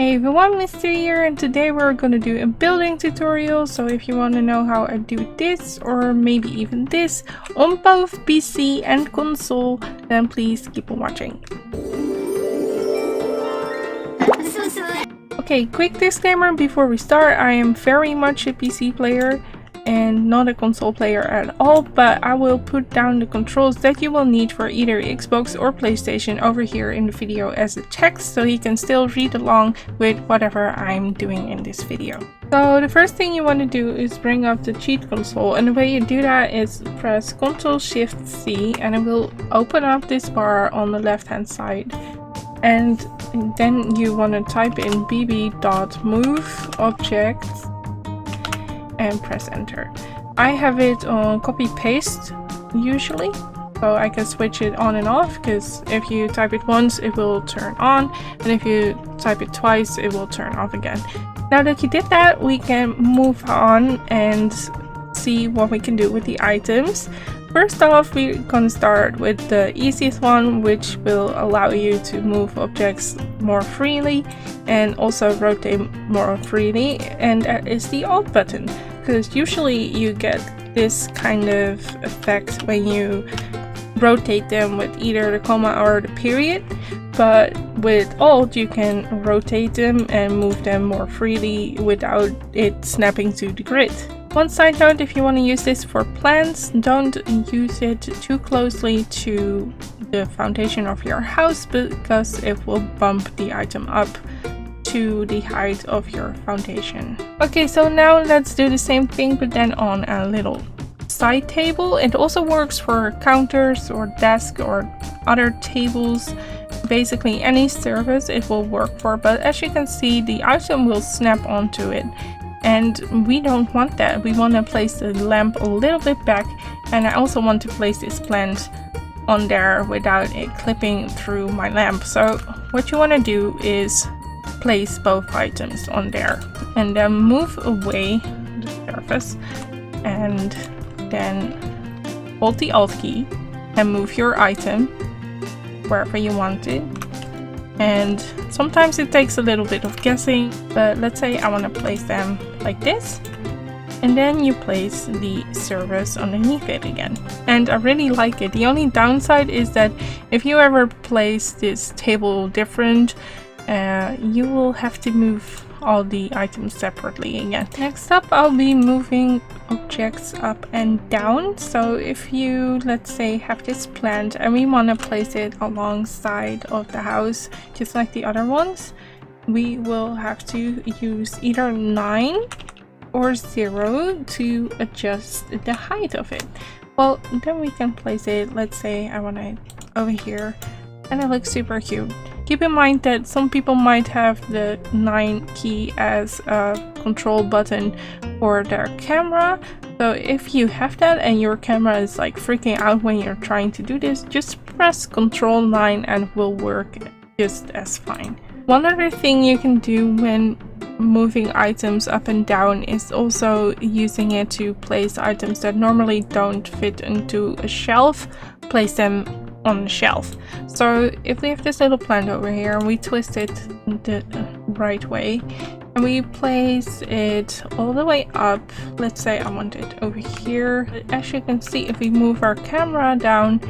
Hey everyone, Mr. here, and today we're gonna do a building tutorial. So if you want to know how I do this or maybe even this on both PC and console, then please keep on watching. Okay, quick disclaimer before we start. I am very much a PC player and not a console player at all, but I will put down the controls that you will need for either Xbox or PlayStation over here in the video as a text, so you can still read along with whatever I'm doing in this video. So the first thing you want to do is bring up the cheat console, and the way you do that is press Ctrl+Shift+C and it will open up this bar on the left hand side, and then you want to type in bb.moveobjects and press enter. I have it on copy paste usually, so I can switch it on and off, because if you type it once it will turn on, and if you type it twice it will turn off again. Now that you did that, we can move on and see what we can do with the items. First off, we're gonna start with the easiest one, which will allow you to move objects more freely and also rotate more freely, and that is the Alt button, because usually you get this kind of effect when you rotate them with either the comma or the period, but with Alt you can rotate them and move them more freely without it snapping to the grid. One side note, if you want to use this for plants, don't use it too closely to the foundation of your house, because it will bump the item up to the height of your foundation. Okay, so now let's do the same thing, but then on a little side table. It also works for counters or desk or other tables. Basically any surface it will work for, but as you can see, the item will snap onto it. And we don't want that. We want to place the lamp a little bit back, and I also want to place this plant on there without it clipping through my lamp. So what you want to do is place both items on there and then move away the surface, and then hold the Alt key and move your item wherever you want it. And sometimes it takes a little bit of guessing, but let's say I want to place them like this, and then you place the surface underneath it again. And I really like it. The only downside is that if you ever place this table different, you will have to move all the items separately again. Next up, I'll be moving objects up and down. So if you, let's say, have this plant and we want to place it alongside of the house just like the other ones, we will have to use either 9 or 0 to adjust the height of it. Well, then we can place it, let's say I want it over here, and it looks super cute. Keep in mind that some people might have the 9 key as a control button for their camera. So if you have that and your camera is like freaking out when you're trying to do this, just press Control 9 and it will work just as fine. One other thing you can do when moving items up and down is also using it to place items that normally don't fit into a shelf, place them on the shelf. So if we have this little plant over here and we twist it the right way and we place it all the way up, let's say I want it over here. As you can see, if we move our camera down,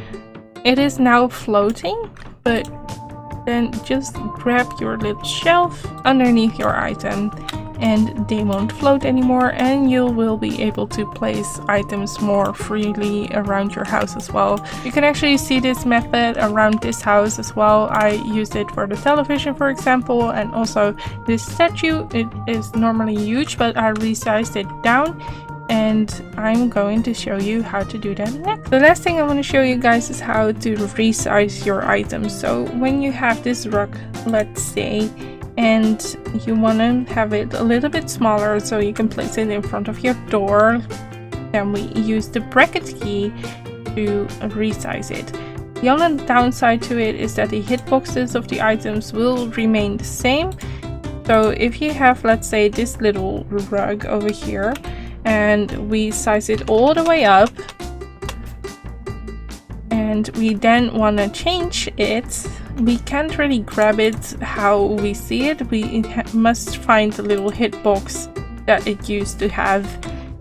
it is now floating, but then just grab your little shelf underneath your item and they won't float anymore, and you will be able to place items more freely around your house as well. You can actually see this method around this house as well. I used it for the television, for example, and also this statue. It is normally huge, but I resized it down, and I'm going to show you how to do that next. The last thing I want to show you guys is how to resize your items. So when you have this rug, let's say, and you want to have it a little bit smaller so you can place it in front of your door, then we use the bracket key to resize it. The only downside to it is that the hitboxes of the items will remain the same. So if you have, let's say, this little rug over here and we size it all the way up, and we then want to change it we can't really grab it how we see it. We must find the little hitbox that it used to have,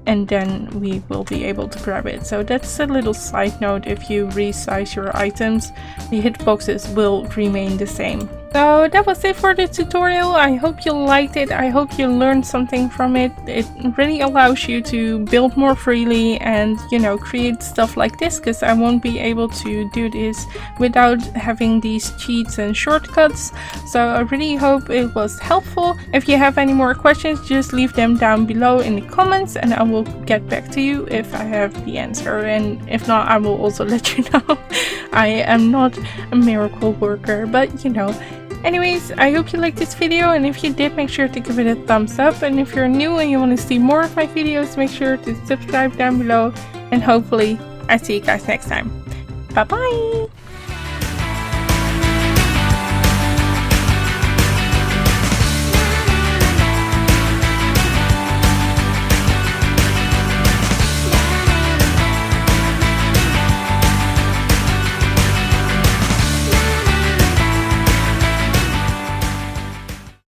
and then we will be able to grab it. So that's a little side note. If you resize your items, the hitboxes will remain the same. So that was it for the tutorial. I hope you liked it. I hope you learned something from it. It really allows you to build more freely and, you know, create stuff like this, because I won't be able to do this without having these cheats and shortcuts. So I really hope it was helpful. If you have any more questions, just leave them down below in the comments and I will get back to you if I have the answer. And if not, I will also let you know. I am not a miracle worker, but you know. Anyways, I hope you liked this video, and if you did, make sure to give it a thumbs up, and if you're new and you want to see more of my videos, make sure to subscribe down below, and hopefully I see you guys next time. Bye bye!